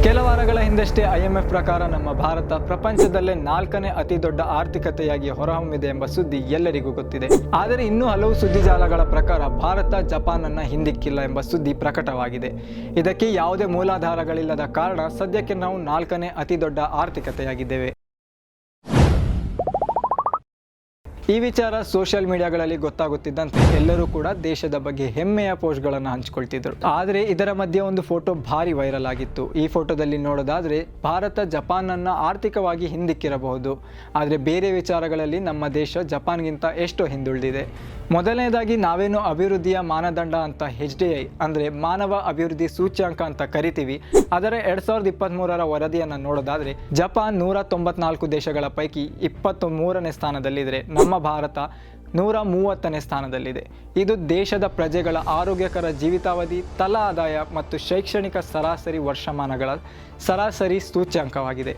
ಕೆಲ ವಾರಗಳ ಹಿಂದಷ್ಟೇ IMF ಪ್ರಕಾರ ನಮ್ಮ ಭಾರತ ಪ್ರಪಂಚದಲ್ಲೇ 4ನೇ ಅತಿ ದೊಡ್ಡ ಆರ್ಥಿಕತೆಯಾಗಿ ಹೊರಹೊಮ್ಮಿದೆ ಎಂಬ ಸುದ್ದಿ ಎಲ್ಲರಿಗೂ ಗೊತ್ತಿದೆ. ಆದರೆ ಇನ್ನೂ ಹಲವು ಸುದ್ದಿಜಾಲಗಳ ಪ್ರಕಾರ ಭಾರತ ಜಪಾನ್ ಅನ್ನ ಹಿಂದಿಕ್ಕಿಲ್ಲ ಎಂಬ ಸುದ್ದಿ ಪ್ರಕಟವಾಗಿದೆ. ಇದಕ್ಕೆ ಯಾವುದೇ ಮೂಲಾಧಾರಗಳಿಲ್ಲದ ಕಾರಣ ಸದ್ಯಕ್ಕೆ ನಾವು 4ನೇ ಅತಿ ದೊಡ್ಡ ಆರ್ಥಿಕತೆಯಾಗಿದ್ದೇವೆ. ಈ ವಿಚಾರ ಸೋಷಿಯಲ್ ಮೀಡಿಯಾಗಳಲ್ಲಿ ಗೊತ್ತಾಗುತ್ತಿದ್ದಂತೆ ಎಲ್ಲರೂ ಕೂಡ ದೇಶದ ಬಗ್ಗೆ ಹೆಮ್ಮೆಯ ಪೋಸ್ಟ್ಗಳನ್ನು ಹಂಚಿಕೊಳ್ತಿದ್ರು. ಆದರೆ ಇದರ ಮಧ್ಯೆ ಒಂದು ಫೋಟೋ ಭಾರಿ ವೈರಲ್ ಆಗಿತ್ತು. ಈ ಫೋಟೋದಲ್ಲಿ ನೋಡೋದಾದರೆ ಭಾರತ ಜಪಾನನ್ನು ಆರ್ಥಿಕವಾಗಿ ಹಿಂದಿಕ್ಕಿರಬಹುದು, ಆದರೆ ಬೇರೆ ವಿಚಾರಗಳಲ್ಲಿ ನಮ್ಮ ದೇಶ ಜಪಾನ್ಗಿಂತ ಎಷ್ಟೋ ಹಿಂದುಳಿದಿದೆ. ಮೊದಲನೇದಾಗಿ ನಾವೇನು ಅಭಿವೃದ್ಧಿಯ ಮಾನದಂಡ ಅಂತ HDI ಅಂದರೆ ಮಾನವ ಅಭಿವೃದ್ಧಿ ಸೂಚ್ಯಾಂಕ ಅಂತ ಕರಿತೀವಿ, ಅದರ 2023ರ ವರದಿಯನ್ನು ನೋಡೋದಾದರೆ ಜಪಾನ್ 194 ದೇಶಗಳ ಪೈಕಿ 23ನೇ ಸ್ಥಾನದಲ್ಲಿದೆ. ನಮ್ಮ ಭಾರತ 130ನೇ ಸ್ಥಾನದಲ್ಲಿದೆ. ಇದು ದೇಶದ ಪ್ರಜೆಗಳ ಆರೋಗ್ಯಕರ ಜೀವಿತಾವಧಿ, ತಲಾ ಆದಾಯ ಮತ್ತು ಶೈಕ್ಷಣಿಕ ಸರಾಸರಿ ವರ್ಷಮಾನಗಳ ಸರಾಸರಿ ಸೂಚ್ಯಾಂಕವಾಗಿದೆ.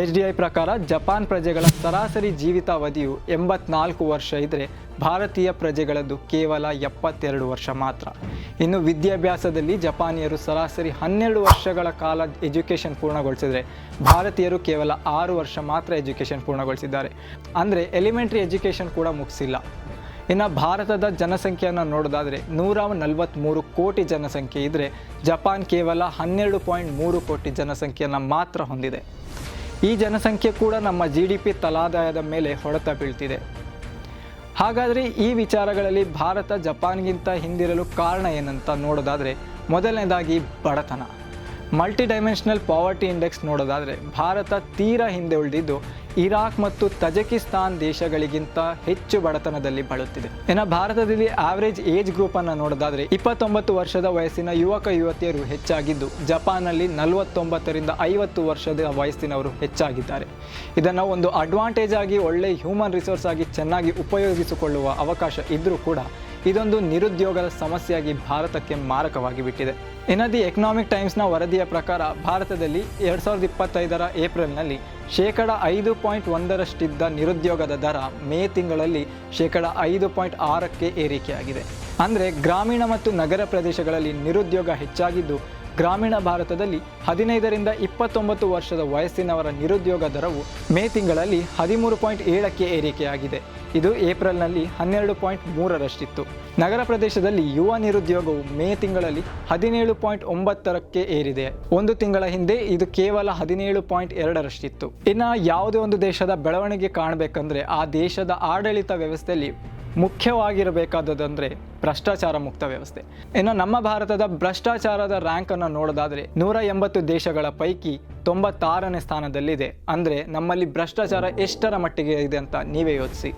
HDI ಪ್ರಕಾರ ಜಪಾನ್ ಪ್ರಜೆಗಳ ಸರಾಸರಿ ಜೀವಿತಾವಧಿಯು 84 ವರ್ಷ ಇದ್ದರೆ ಭಾರತೀಯ ಪ್ರಜೆಗಳದ್ದು ಕೇವಲ 72 ವರ್ಷ ಮಾತ್ರ. ಇನ್ನು ವಿದ್ಯಾಭ್ಯಾಸದಲ್ಲಿ ಜಪಾನಿಯರು ಸರಾಸರಿ 12 ವರ್ಷಗಳ ಕಾಲ ಎಜುಕೇಷನ್ ಪೂರ್ಣಗೊಳಿಸಿದರೆ ಭಾರತೀಯರು ಕೇವಲ 6 ವರ್ಷ ಮಾತ್ರ ಎಜುಕೇಷನ್ ಪೂರ್ಣಗೊಳಿಸಿದ್ದಾರೆ. ಅಂದರೆ ಎಲಿಮೆಂಟ್ರಿ ಎಜುಕೇಷನ್ ಕೂಡ ಮುಗಿಸಿಲ್ಲ. ಇನ್ನು ಭಾರತದ ಜನಸಂಖ್ಯೆಯನ್ನು ನೋಡೋದಾದರೆ 143 ಕೋಟಿ ಜನಸಂಖ್ಯೆ ಇದ್ದರೆ ಜಪಾನ್ ಕೇವಲ 12.3 ಕೋಟಿ ಜನಸಂಖ್ಯೆಯನ್ನು ಮಾತ್ರ ಹೊಂದಿದೆ. ಈ ಜನಸಂಖ್ಯೆ ಕೂಡ ನಮ್ಮ GDP ತಲಾದಾಯದ ಮೇಲೆ ಹೊಡೆತ ಬೀಳ್ತಿದೆ. ಹಾಗಾದರೆ ಈ ವಿಚಾರಗಳಲ್ಲಿ ಭಾರತ ಜಪಾನ್ಗಿಂತ ಹಿಂದಿರಲು ಕಾರಣ ಏನಂತ ನೋಡೋದಾದರೆ ಮೊದಲನೇದಾಗಿ ಬಡತನ. ಮಲ್ಟಿ ಡೈಮೆನ್ಷನಲ್ ಪಾವರ್ಟಿ ಇಂಡೆಕ್ಸ್ ನೋಡೋದಾದರೆ ಭಾರತ ತೀರಾ ಹಿಂದೆ ಉಳಿದಿದ್ದು ಇರಾಕ್ ಮತ್ತು ತಜಕಿಸ್ತಾನ್ ದೇಶಗಳಿಗಿಂತ ಹೆಚ್ಚು ಬಡತನದಲ್ಲಿ ಬಾಳುತ್ತಿದೆ. ಇನ್ನು ಭಾರತದಲ್ಲಿ ಆವರೇಜ್ ಏಜ್ ಗ್ರೂಪನ್ನು ನೋಡೋದಾದರೆ 29 ವರ್ಷದ ವಯಸ್ಸಿನ ಯುವಕ ಯುವತಿಯರು ಹೆಚ್ಚಾಗಿದ್ದು ಜಪಾನ್ನಲ್ಲಿ 49ರಿಂದ 50 ವರ್ಷದ ವಯಸ್ಸಿನವರು ಹೆಚ್ಚಾಗಿದ್ದಾರೆ. ಇದನ್ನು ಒಂದು ಅಡ್ವಾಂಟೇಜ್ ಆಗಿ ಒಳ್ಳೆ ಹ್ಯೂಮನ್ ರಿಸೋರ್ಸ್ ಆಗಿ ಚೆನ್ನಾಗಿ ಉಪಯೋಗಿಸಿಕೊಳ್ಳುವ ಅವಕಾಶ ಇದ್ದರೂ ಕೂಡ ಇದೊಂದು ನಿರುದ್ಯೋಗದ ಸಮಸ್ಯೆಯಾಗಿ ಭಾರತಕ್ಕೆ ಮಾರಕವಾಗಿ ಬಿಟ್ಟಿದೆ. ಇನ್ನು ದಿ ಎಕನಾಮಿಕ್ ಟೈಮ್ಸ್ನ ವರದಿಯ ಪ್ರಕಾರ ಭಾರತದಲ್ಲಿ 2025ರ ಏಪ್ರಿಲ್ನಲ್ಲಿ 5.1% ನಿರುದ್ಯೋಗದ ದರ ಮೇ ತಿಂಗಳಲ್ಲಿ 5.6ಕ್ಕೆ ಏರಿಕೆಯಾಗಿದೆ. ಅಂದರೆ ಗ್ರಾಮೀಣ ಮತ್ತು ನಗರ ಪ್ರದೇಶಗಳಲ್ಲಿ ನಿರುದ್ಯೋಗ ಹೆಚ್ಚಾಗಿದ್ದು ಗ್ರಾಮೀಣ ಭಾರತದಲ್ಲಿ 15ರಿಂದ 29 ವರ್ಷದ ವಯಸ್ಸಿನವರ ನಿರುದ್ಯೋಗ ದರವು ಮೇ ತಿಂಗಳಲ್ಲಿ 13.7ಕ್ಕೆ ಏರಿಕೆಯಾಗಿದೆ. ಇದು ಏಪ್ರಿಲ್ನಲ್ಲಿ 12.3ರಷ್ಟಿತ್ತು. ನಗರ ಪ್ರದೇಶದಲ್ಲಿ ಯುವ ನಿರುದ್ಯೋಗವು ಮೇ ತಿಂಗಳಲ್ಲಿ 17.9ಕ್ಕೆ ಏರಿದೆ. ಒಂದು ತಿಂಗಳ ಹಿಂದೆ ಇದು ಕೇವಲ 17.2ರಷ್ಟಿತ್ತು. ಇನ್ನು ಯಾವುದೇ ಒಂದು ದೇಶದ ಬೆಳವಣಿಗೆ ಕಾಣಬೇಕಂದ್ರೆ ಆ ದೇಶದ ಆಡಳಿತ ವ್ಯವಸ್ಥೆಯಲ್ಲಿ ಮುಖ್ಯವಾಗಿರಬೇಕಾದದಂದರೆ ಭ್ರಷ್ಟಾಚಾರ ಮುಕ್ತ ವ್ಯವಸ್ಥೆ. ಇನ್ನು ನಮ್ಮ ಭಾರತದ ಭ್ರಷ್ಟಾಚಾರದ ರ್ಯಾಂಕನ್ನು ನೋಡೋದಾದರೆ 180 ದೇಶಗಳ ಪೈಕಿ 96ನೇ ಸ್ಥಾನದಲ್ಲಿದೆ. ಅಂದರೆ ನಮ್ಮಲ್ಲಿ ಭ್ರಷ್ಟಾಚಾರ ಎಷ್ಟರ ಮಟ್ಟಿಗೆ ಇದೆ ಅಂತ ನೀವೇ ಯೋಚಿಸಿ.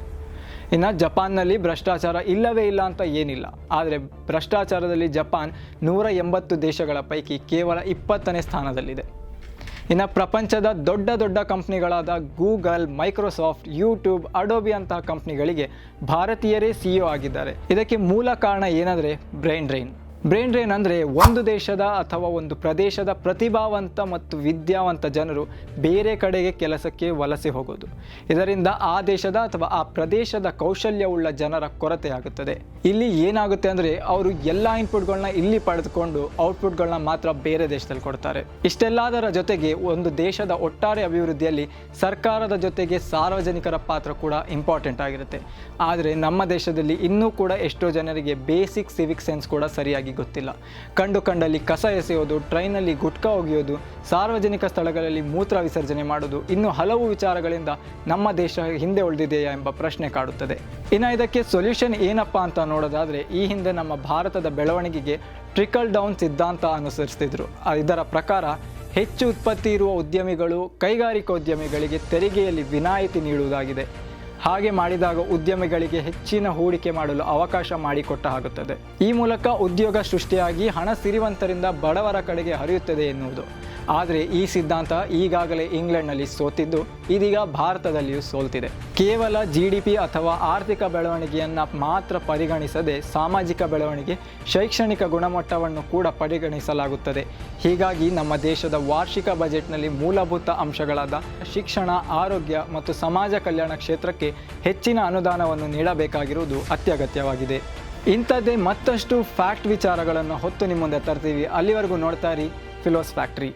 ಇನ್ನು ಜಪಾನ್ನಲ್ಲಿ ಭ್ರಷ್ಟಾಚಾರ ಇಲ್ಲವೇ ಇಲ್ಲ ಅಂತ ಏನಿಲ್ಲ, ಆದರೆ ಭ್ರಷ್ಟಾಚಾರದಲ್ಲಿ ಜಪಾನ್ 180 ದೇಶಗಳ ಪೈಕಿ ಕೇವಲ 20ನೇ ಸ್ಥಾನದಲ್ಲಿದೆ. ಇನ್ನು ಪ್ರಪಂಚದ ದೊಡ್ಡ ಕಂಪ್ನಿಗಳಾದ ಗೂಗಲ್, ಮೈಕ್ರೋಸಾಫ್ಟ್, ಯೂಟ್ಯೂಬ್, ಅಡೋಬಿ ಅಂತಹ ಕಂಪ್ನಿಗಳಿಗೆ ಭಾರತೀಯರೇ CEO ಆಗಿದ್ದಾರೆ. ಇದಕ್ಕೆ ಮೂಲ ಕಾರಣ ಏನಂದರೆ ಬ್ರೈನ್ ಡ್ರೈನ್ ಅಂದರೆ ಒಂದು ದೇಶದ ಅಥವಾ ಒಂದು ಪ್ರದೇಶದ ಪ್ರತಿಭಾವಂತ ಮತ್ತು ವಿದ್ಯಾವಂತ ಜನರು ಬೇರೆ ಕಡೆಗೆ ಕೆಲಸಕ್ಕೆ ವಲಸೆ ಹೋಗೋದು. ಇದರಿಂದ ಆ ದೇಶದ ಅಥವಾ ಆ ಪ್ರದೇಶದ ಕೌಶಲ್ಯವುಳ್ಳ ಜನರ ಕೊರತೆ ಆಗುತ್ತದೆ. ಇಲ್ಲಿ ಏನಾಗುತ್ತೆ ಅಂದರೆ ಅವರು ಎಲ್ಲ ಇನ್ಪುಟ್ಗಳನ್ನ ಇಲ್ಲಿ ಪಡೆದುಕೊಂಡು ಔಟ್ಪುಟ್ಗಳನ್ನ ಮಾತ್ರ ಬೇರೆ ದೇಶದಲ್ಲಿ ಕೊಡ್ತಾರೆ. ಇಷ್ಟೆಲ್ಲದರ ಜೊತೆಗೆ ಒಂದು ದೇಶದ ಒಟ್ಟಾರೆ ಅಭಿವೃದ್ಧಿಯಲ್ಲಿ ಸರ್ಕಾರದ ಜೊತೆಗೆ ಸಾರ್ವಜನಿಕರ ಪಾತ್ರ ಕೂಡ ಇಂಪಾರ್ಟೆಂಟ್ ಆಗಿರುತ್ತೆ. ಆದರೆ ನಮ್ಮ ದೇಶದಲ್ಲಿ ಇನ್ನೂ ಕೂಡ ಎಷ್ಟೋ ಜನರಿಗೆ ಬೇಸಿಕ್ ಸಿವಿಕ್ ಸೆನ್ಸ್ ಕೂಡ ಸರಿಯಾಗಿ ಗೊತ್ತಿಲ್ಲ. ಕಂಡಲ್ಲಿ ಕಸ ಎಸೆಯೋದು, ಟ್ರೈನಲ್ಲಿ ಗುಟ್ಕಾ ಒಗೆಯೋದು, ಸಾರ್ವಜನಿಕ ಸ್ಥಳಗಳಲ್ಲಿ ಮೂತ್ರ ವಿಸರ್ಜನೆ ಮಾಡೋದು, ಇನ್ನು ಹಲವು ವಿಚಾರಗಳಿಂದ ನಮ್ಮ ದೇಶ ಹಿಂದೆ ಉಳಿದಿದೆಯಾ ಎಂಬ ಪ್ರಶ್ನೆ ಕಾಡುತ್ತದೆ. ಇನ್ನು ಇದಕ್ಕೆ ಸೊಲ್ಯೂಷನ್ ಏನಪ್ಪ ಅಂತ ನೋಡೋದಾದರೆ ಈ ಹಿಂದೆ ನಮ್ಮ ಭಾರತದ ಬೆಳವಣಿಗೆಗೆ ಟ್ರಿಕಲ್ ಡೌನ್ ಸಿದ್ಧಾಂತ ಅನುಸರಿಸ್ತಿದ್ರು. ಇದರ ಪ್ರಕಾರ ಹೆಚ್ಚು ಉತ್ಪತ್ತಿ ಇರುವ ಉದ್ಯಮಿಗಳು ಕೈಗಾರಿಕೋದ್ಯಮಿಗಳಿಗೆ ತೆರಿಗೆಯಲ್ಲಿ ವಿನಾಯಿತಿ ನೀಡುವುದಾಗಿದೆ. ಹಾಗೆ ಮಾಡಿದಾಗ ಉದ್ಯಮಿಗಳಿಗೆ ಹೆಚ್ಚಿನ ಹೂಡಿಕೆ ಮಾಡಲು ಅವಕಾಶ ಮಾಡಿಕೊಟ್ಟ ಆಗುತ್ತದೆ. ಈ ಮೂಲಕ ಉದ್ಯೋಗ ಸೃಷ್ಟಿಯಾಗಿ ಹಣ ಸಿರಿವಂತರಿಂದ ಬಡವರ ಕಡೆಗೆ ಹರಿಯುತ್ತದೆ ಎನ್ನುವುದು. ಆದರೆ ಈ ಸಿದ್ಧಾಂತ ಈಗಾಗಲೇ ಇಂಗ್ಲೆಂಡ್ನಲ್ಲಿ ಸೋತಿದ್ದು ಇದೀಗ ಭಾರತದಲ್ಲಿಯೂ ಸೋಲ್ತಿದೆ. ಕೇವಲ GDP ಅಥವಾ ಆರ್ಥಿಕ ಬೆಳವಣಿಗೆಯನ್ನು ಮಾತ್ರ ಪರಿಗಣಿಸದೆ ಸಾಮಾಜಿಕ ಬೆಳವಣಿಗೆ, ಶೈಕ್ಷಣಿಕ ಗುಣಮಟ್ಟವನ್ನು ಕೂಡ ಪರಿಗಣಿಸಲಾಗುತ್ತದೆ. ಹೀಗಾಗಿ ನಮ್ಮ ದೇಶದ ವಾರ್ಷಿಕ ಬಜೆಟ್ನಲ್ಲಿ ಮೂಲಭೂತ ಅಂಶಗಳಾದ ಶಿಕ್ಷಣ, ಆರೋಗ್ಯ ಮತ್ತು ಸಮಾಜ ಕಲ್ಯಾಣ ಕ್ಷೇತ್ರಕ್ಕೆ ಹೆಚ್ಚಿನ ಅನುದಾನವನ್ನು ನೀಡಬೇಕಾಗಿರುವುದು ಅತ್ಯಗತ್ಯವಾಗಿದೆ. ಇಂಥದ್ದೇ ಮತ್ತಷ್ಟು ಫ್ಯಾಕ್ಟ್ ವಿಚಾರಗಳನ್ನು ಹೊತ್ತು ನಿಮ್ಮ ಮುಂದೆ ತರ್ತೀವಿ. ಅಲ್ಲಿವರೆಗೂ ನೋಡ್ತಾ ಇರಿ ಫಿಲೋಸ್ ಫ್ಯಾಕ್ಟರಿ.